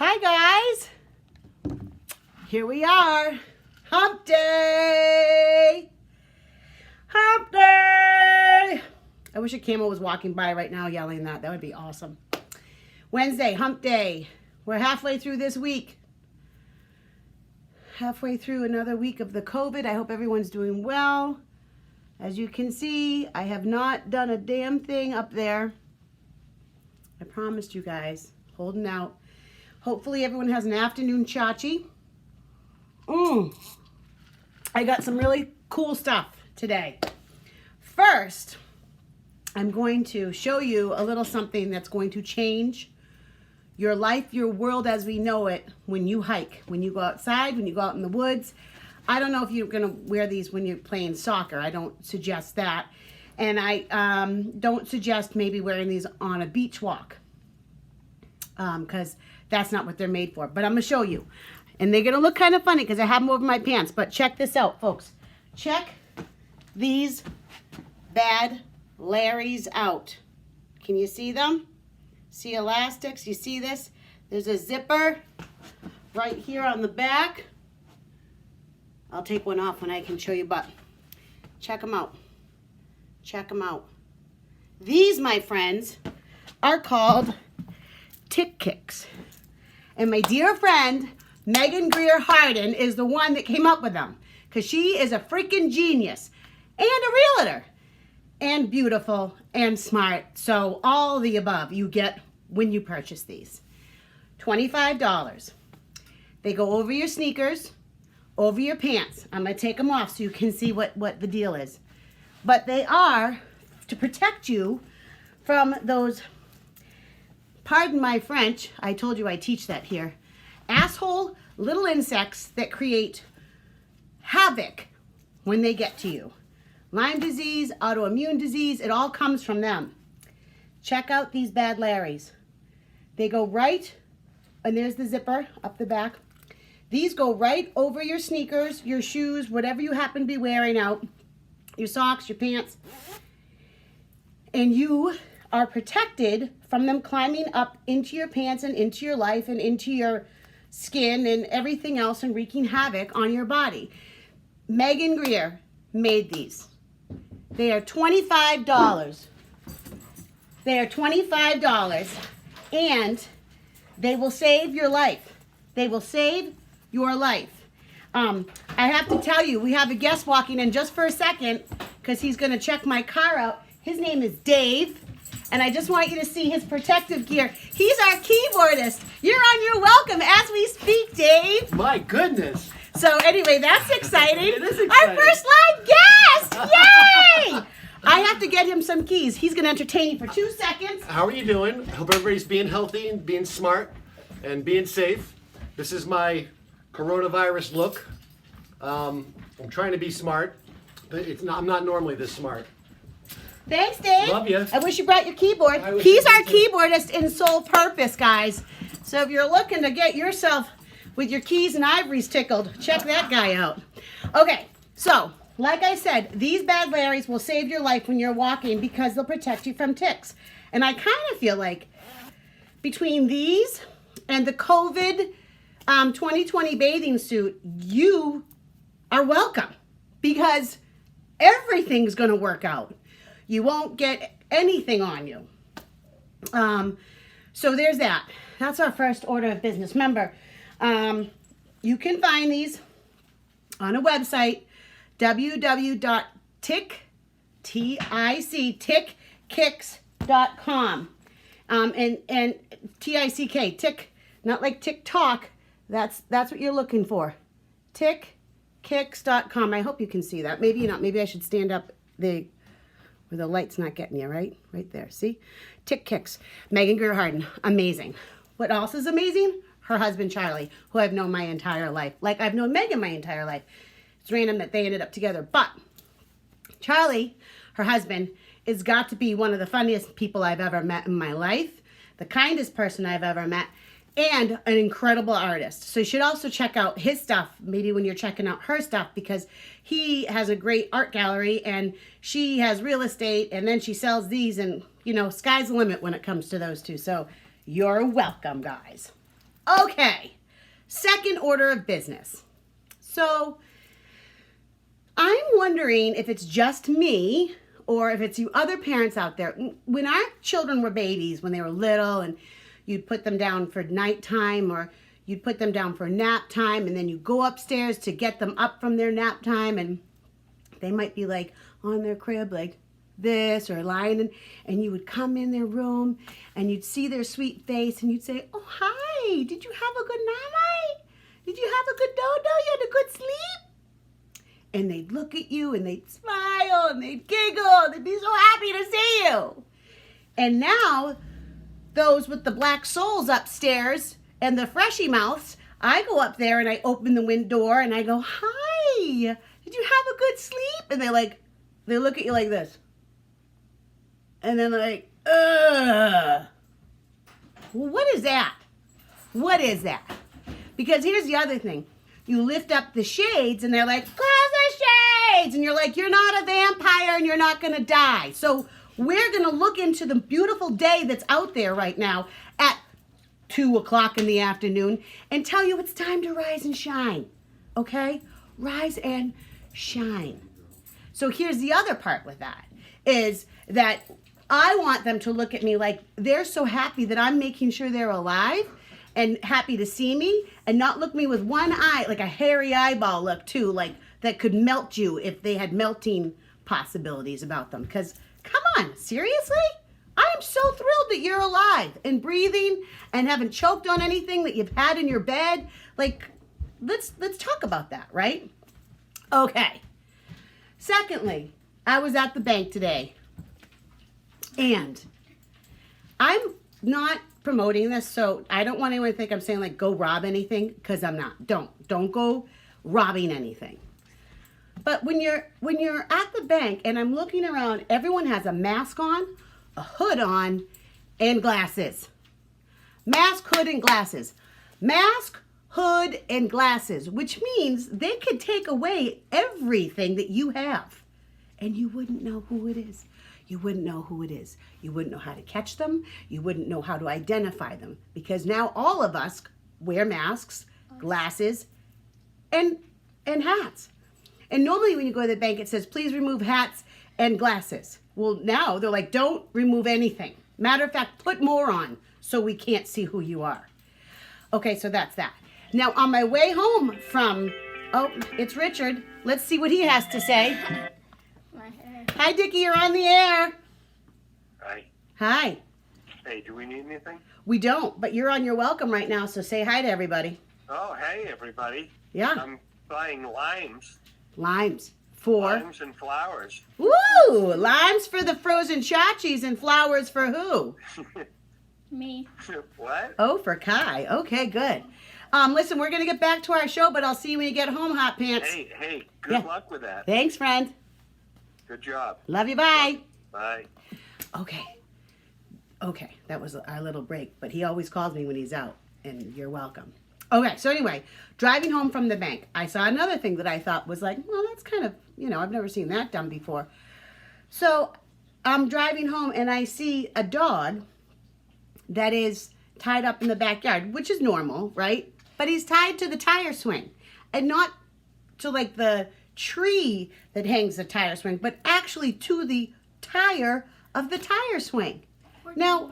Hi guys, here we are, Hump Day, Hump Day. I wish a camel was walking by right now yelling that would be awesome. Wednesday, Hump Day. We're halfway through this week. Halfway through another week of the COVID. I hope everyone's doing well. As you can see, I have not done a damn thing up there. I promised you guys, holding out. Hopefully everyone has an afternoon chachi. I got some really cool stuff today. First, I'm going to show you a little something that's going to change your life, your world as we know it when you hike, when you go outside, when you go out in the woods. I don't know if you're going to wear these when you're playing soccer. I don't suggest that. And I don't suggest maybe wearing these on a beach walk because that's not what they're made for. But I'm going to show you. And they're going to look kind of funny because I have them over my pants. But check this out, folks. Check these bad Larrys out. Can you see them? See elastics? You see this? There's a zipper right here on the back. I'll take one off when I can show you, but check them out. Check them out. These, my friends, are called Tick Kicks. And my dear friend, Megan Greer Harden, is the one that came up with them. Because she is a freaking genius. And a realtor. And beautiful and smart. So all the above you get when you purchase these. $25. They go over your sneakers, over your pants. I'm going to take them off so you can see what the deal is. But they are to protect you from those, pardon my French, I told you I teach that here, asshole little insects that create havoc when they get to you. Lyme disease, autoimmune disease, it all comes from them. Check out these bad Larrys. They go right, and there's the zipper up the back. These go right over your sneakers, your shoes, whatever you happen to be wearing out, your socks, your pants. And you are protected from them climbing up into your pants and into your life and into your skin and everything else and wreaking havoc on your body. Megan Greer made these. They are $25. They are $25 and they will save your life. They will save your life. I have to tell you, we have a guest walking in just for a second because he's going to check my car out. His name is Dave, and I just want you to see his protective gear. He's our keyboardist. You're on your welcome as we speak, Dave. My goodness. So anyway, that's exciting. It is exciting. Our first live guest! Yay! I have to get him some keys. He's going to entertain you for 2 seconds. How are you doing? I hope everybody's being healthy and being smart and being safe. This is my coronavirus look. I'm trying to be smart, but I'm not normally this smart. Thanks, Dave. Love you. I wish you brought your keyboard. I wish He's you our did too. keyboardist in sole purpose, guys. So if you're looking to get yourself with your keys and ivories tickled, check that guy out. Okay, so like I said, these bad Larrys will save your life when you're walking because they'll protect you from ticks. And I kind of feel like between these and the COVID 2020 bathing suit, you are welcome because everything's going to work out. You won't get anything on you. So there's that. That's our first order of business. Remember, you can find these on a website, www.tickkicks.com. And T-I-C-K, tick, not like TikTok. That's what you're looking for. Tickkicks.com. I hope you can see that. Maybe not. Maybe I should stand up where the light's not getting you, right? Right there. See? Tick Kicks. Megan Greer Harden. Amazing. What else is amazing? Her husband, Charlie, who I've known my entire life. Like I've known Megan my entire life. It's random that they ended up together. But Charlie, her husband, has got to be one of the funniest people I've ever met in my life. The kindest person I've ever met. And an incredible artist. So you should also check out his stuff, maybe when you're checking out her stuff, because he has a great art gallery and she has real estate and then she sells these and, you know, sky's the limit when it comes to those two. So you're welcome, guys. Okay, second order of business. So I'm wondering if it's just me or if it's you other parents out there. When our children were babies, when they were little, and you'd put them down for nighttime or you'd put them down for nap time, and then you go upstairs to get them up from their nap time, and they might be like on their crib like this or lying, and you would come in their room and you'd see their sweet face and you'd say, "Oh, hi, did you have a good night? Did you have a good dodo? You had a good sleep?" And they'd look at you and they'd smile and they'd giggle and they'd be so happy to see you. And now, those with the black souls upstairs and the freshy mouths, I go up there and I open the door and I go, "Hi, did you have a good sleep?" And they look at you like this. And then they're like, "Ugh." Well, what is that? What is that? Because here's the other thing. You lift up the shades and they're like, "Close the shades." And you're like, "You're not a vampire and you're not going to die." So we're going to look into the beautiful day that's out there right now at 2 o'clock in the afternoon and tell you it's time to rise and shine. Okay? Rise and shine. So here's the other part with that, is that I want them to look at me like they're so happy that I'm making sure they're alive and happy to see me, and not look me with one eye, like a hairy eyeball look too, like that could melt you if they had melting possibilities about them. Because, come on, seriously? I am so thrilled that you're alive and breathing and haven't choked on anything that you've had in your bed. Like, let's talk about that, right? Okay. Secondly, I was at the bank today, and I'm not promoting this, so I don't want anyone to think I'm saying like go rob anything, because I'm not. Don't go robbing anything. But when you're at the bank and I'm looking around, everyone has a mask on, a hood on, and glasses. Mask, hood, and glasses. Mask, hood, and glasses, which means they could take away everything that you have, and you wouldn't know who it is. You wouldn't know who it is. You wouldn't know how to catch them. You wouldn't know how to identify them, because now all of us wear masks, glasses, and hats. And normally when you go to the bank, it says, "Please remove hats and glasses." Well, now they're like, "Don't remove anything. Matter of fact, put more on so we can't see who you are." Okay, so that's that. Now, on my way home from, it's Richard. Let's see what he has to say. Hi, Dickie, you're on the air. Hi. Hi. Hey, do we need anything? We don't, but you're on your welcome right now, so say hi to everybody. Oh, hey, everybody. Yeah. I'm buying limes. Limes. Limes and flowers. Woo! Limes for the frozen chachis and flowers for who? Me. What? Oh, for Kai. Okay, good. Listen, we're going to get back to our show, but I'll see you when you get home, Hot Pants. Hey, good Yeah. luck with that. Thanks, friend. Good job. Love you, bye. Bye. Okay, that was our little break, but he always calls me when he's out, and you're welcome. Okay, so anyway, driving home from the bank, I saw another thing that I thought was like, well, that's kind of, I've never seen that done before. So I'm driving home, and I see a dog that is tied up in the backyard, which is normal, right? But he's tied to the tire swing, and not to like the tree that hangs the tire swing, but actually to the tire of the tire swing. Now,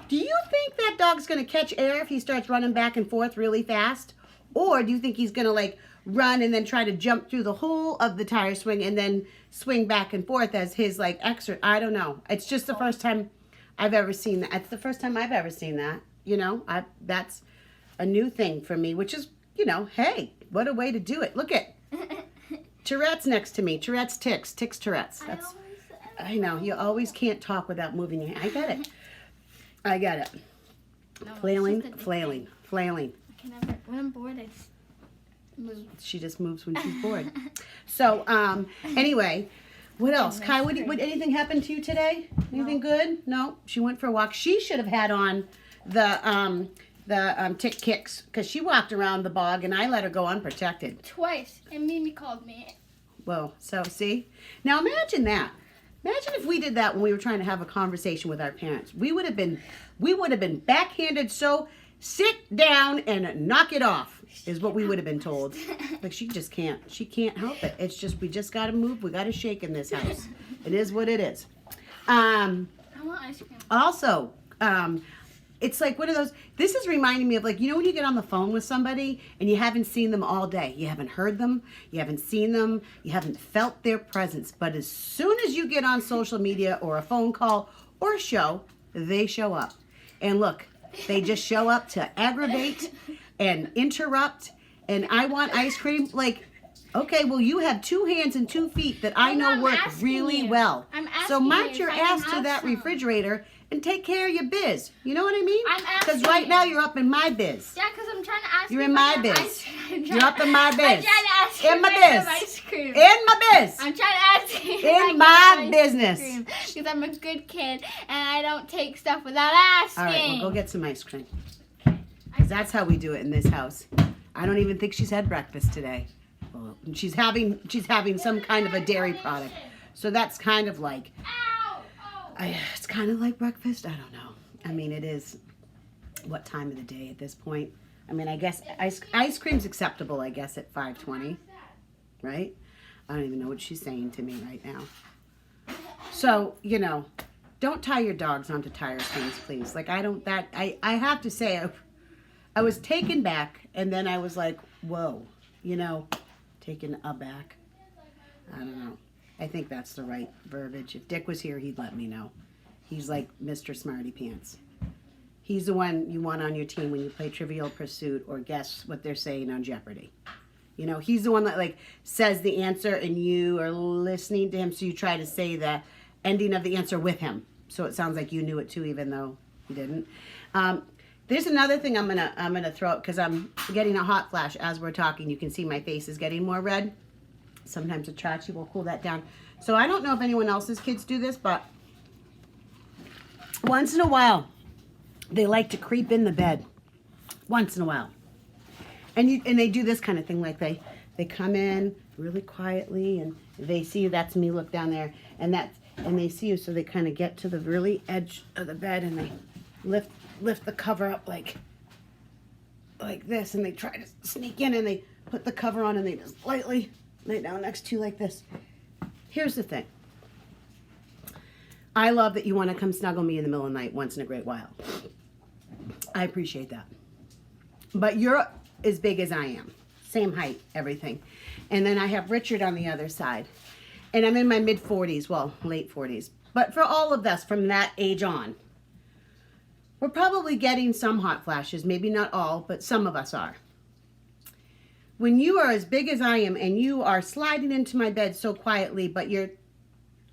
do you think that dog's going to catch air if he starts running back and forth really fast? Or do you think he's going to like run and then try to jump through the hole of the tire swing and then swing back and forth as his like extra? I don't know. It's just the first time I've ever seen that. It's the first time I've ever seen that. That's a new thing for me, which is, hey, what a way to do it. Look at Tourette's next to me. Tourette's tics Tourette's. I know, you always can't talk without moving your hand. I get it. No, Flailing. I can never, when I'm bored, I just move. She just moves when she's bored. So, anyway, what else? Kai, would anything happen to you today? Anything good? No? She went for a walk. She should have had on the tick kicks, because she walked around the bog and I let her go unprotected. Twice, and Mimi called me. Well, so see? Now imagine that. Imagine if we did that when we were trying to have a conversation with our parents. We would have been backhanded so Sit down and knock it off, is what we would have been told. Like, she just can't. She can't help it. It's just, we just got to move. We got to shake in this house. It is what it is. I want ice cream. Also, it's like one of those, this is reminding me of, like, you know when you get on the phone with somebody and you haven't seen them all day. You haven't heard them. You haven't seen them. You haven't felt their presence. But as soon as you get on social media or a phone call or a show, they show up. And look, they just show up to aggravate and interrupt. And I want ice cream. Like, okay, well, you have 2 hands and 2 feet that I know work really well. So march your ass to that refrigerator and take care of your biz. You know what I mean? Because right now you're up in my biz. Yeah, because I'm trying to ask You're you in if my I have biz. ice cream. You're up in my biz. I'm trying to ask you In my if I have biz. ice cream. In my biz. I'm trying to ask you if I In can my have ice business. cream, because I'm a good kid and I don't take stuff without asking. All right, well, go get some ice cream. 'Cause that's how we do it in this house. I don't even think she's had breakfast today. Well, she's having some kind of a dairy product. So that's kind of like, Ow! Oh. it's kind of like breakfast. I don't know. I mean, it is what time of the day at this point? I mean, I guess ice cream's acceptable, I guess, at 5:20, right? I don't even know what she's saying to me right now. So, you know, don't tie your dogs onto tire swings, please. Like, I have to say, I was taken back, and then I was like, whoa, you know, taken aback. I don't know. I think that's the right verbiage. If Dick was here, he'd let me know. He's like Mr. Smarty Pants. He's the one you want on your team when you play Trivial Pursuit or guess what they're saying on Jeopardy. You know, he's the one that, like, says the answer and you are listening to him, so you try to say the ending of the answer with him. So it sounds like you knew it too, even though you didn't. There's another thing I'm gonna throw out because I'm getting a hot flash as we're talking. You can see my face is getting more red. Sometimes a Chachi will cool that down. So I don't know if anyone else's kids do this, but once in a while, they like to creep in the bed. Once in a while. And they do this kind of thing, like they come in really quietly and they see you. That's me, look down there, and they see you, so they kind of get to the really edge of the bed and they lift the cover up like this, and they try to sneak in and they put the cover on and they just lightly lay down next to you like this. Here's the thing. I love that you want to come snuggle me in the middle of the night once in a great while. I appreciate that. But you're as big as I am. Same height, everything. And then I have Richard on the other side. And I'm in my mid-40s, well, late 40s. But for all of us from that age on, we're probably getting some hot flashes. Maybe not all, but some of us are. When you are as big as I am and you are sliding into my bed so quietly, but you're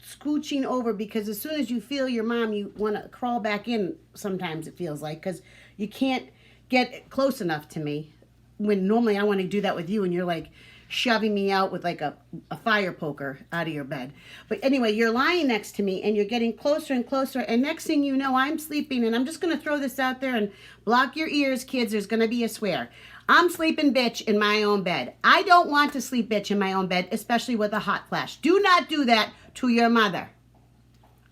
scooching over because as soon as you feel your mom, you want to crawl back in, sometimes it feels like, because you can't get close enough to me. When normally I want to do that with you and you're like shoving me out with like a fire poker out of your bed. But anyway, you're lying next to me and you're getting closer and closer, and next thing you know, I'm sleeping, and I'm just going to throw this out there and block your ears, kids. There's going to be a swear. I'm sleeping bitch in my own bed. I don't want to sleep bitch in my own bed, especially with a hot flash. Do not do that to your mother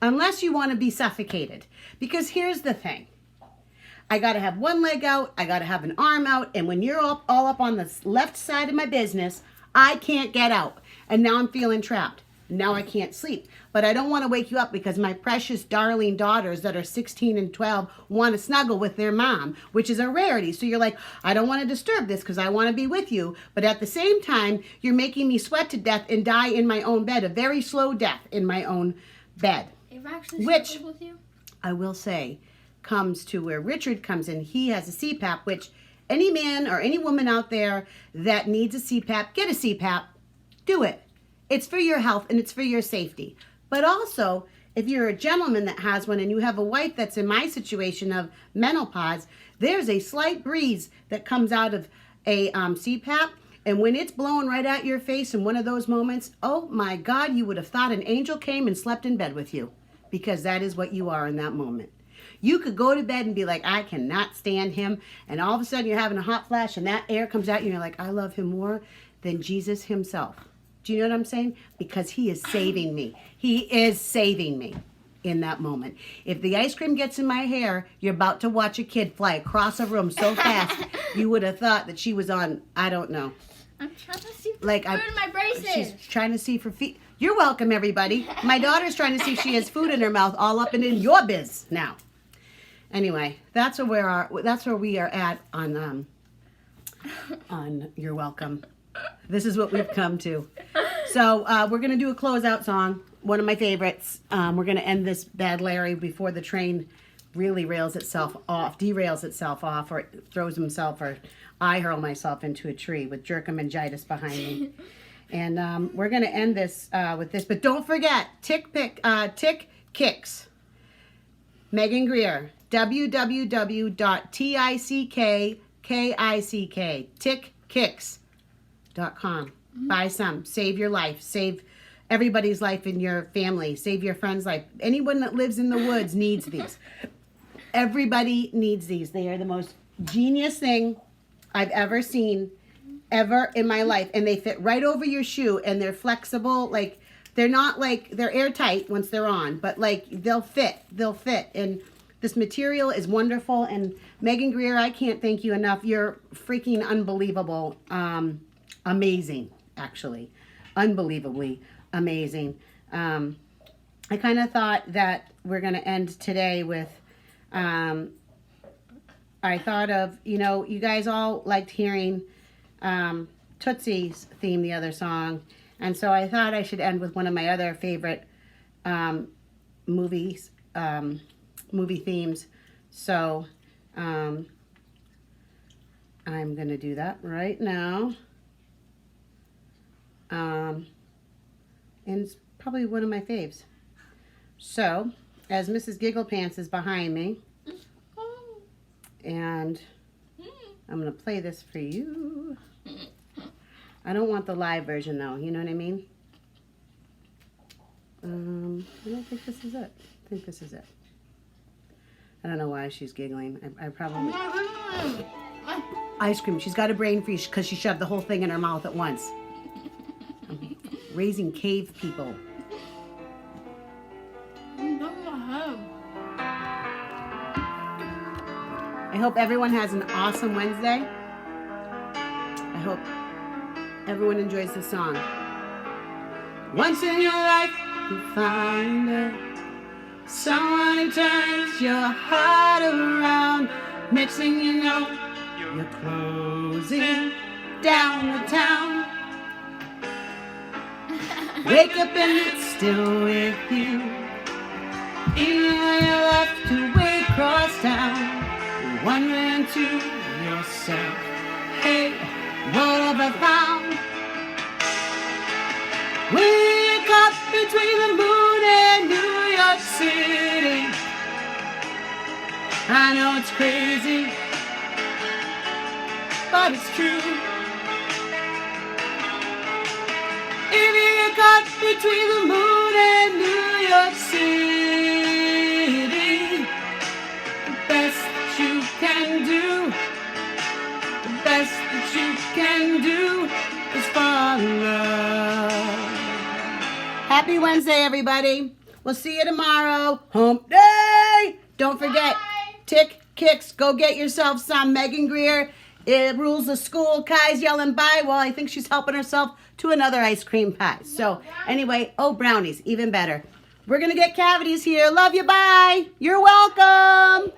unless you want to be suffocated. Because here's the thing. I got to have one leg out. I got to have an arm out. And when you're all up on the left side of my business, I can't get out. And now I'm feeling trapped. Now I can't sleep. But I don't want to wake you up because my precious darling daughters that are 16 and 12 want to snuggle with their mom, which is a rarity. So you're like, I don't want to disturb this because I want to be with you. But at the same time, you're making me sweat to death and die in my own bed, a very slow death in my own bed. Which, with you? I will say, comes to where Richard comes in. He has a CPAP, which any man or any woman out there that needs a CPAP, get a CPAP. Do it. It's for your health and it's for your safety. But also, if you're a gentleman that has one and you have a wife that's in my situation of menopause, there's a slight breeze that comes out of a CPAP. And when it's blowing right at your face in one of those moments, oh my God, you would have thought an angel came and slept in bed with you. Because that is what you are in that moment. You could go to bed and be like, I cannot stand him. And all of a sudden you're having a hot flash and that air comes out and you're like, I love him more than Jesus himself. Do you know what I'm saying? Because he is saving me. He is saving me. in that moment. If the ice cream gets in my hair, you're about to watch a kid fly across a room so fast, you would have thought that she was on, I don't know. I'm trying to see for Like food in my braces. She's trying to see for feet. You're welcome, everybody. My daughter's trying to see if she has food in her mouth, all up and in your biz now. Anyway, that's where we are at on You're Welcome. This is what we've come to. So we're gonna do a closeout song, one of my favorites. We're gonna end this Bad Larry before the train really derails itself off, or it throws himself, or I hurl myself into a tree with jerkomeningitis behind me. And we're gonna end this with this, but don't forget, Tick Kicks. Megan Greer, www.tickkickс.com. Buy some. Save your life. Save everybody's life in your family. Save your friend's life. Anyone that lives in the woods needs these. Everybody needs these. They are the most genius thing I've ever seen ever in my life. And they fit right over your shoe, and they're flexible. Like, they're not like, they're airtight once they're on, but like they'll fit. And this material is wonderful. And Megan Greer, I can't thank you enough. You're freaking unbelievable. Amazing, actually. Unbelievably amazing. I kind of thought that we're going to end today with, I thought of, you guys all liked hearing Tootsie's theme, the other song. And so I thought I should end with one of my other favorite movie themes. So I'm going to do that right now. And it's probably one of my faves. So, as Mrs. Gigglepants is behind me, and I'm going to play this for you. I don't want the live version though, you know what I mean? I don't think this is it. I think this is it. I don't know why she's giggling. I probably... Ice cream. She's got a brain freeze because she shoved the whole thing in her mouth at once. Raising cave people. I hope everyone has an awesome Wednesday. I hope everyone enjoys the song. Once in your life, you find it. Someone who turns your heart around. Next thing you know, you're closing down the town. Wake up and it's still with you. Even when you're left away across town, you're wondering to yourself, hey, what have I found? We're caught between the moon and New York City. I know it's crazy, but it's true. If you get caught between the moon and New York City, the best that you can do, the best that you can do is fall in love. Happy Wednesday, everybody. We'll see you tomorrow. Hump Day. Don't forget, Tick Kicks. Go get yourself some. Megan Greer. It rules the school. Kai's yelling bye. Well, I think she's helping herself to another ice cream pie. So anyway, brownies, even better. We're going to get cavities here. Love you. Bye. You're welcome.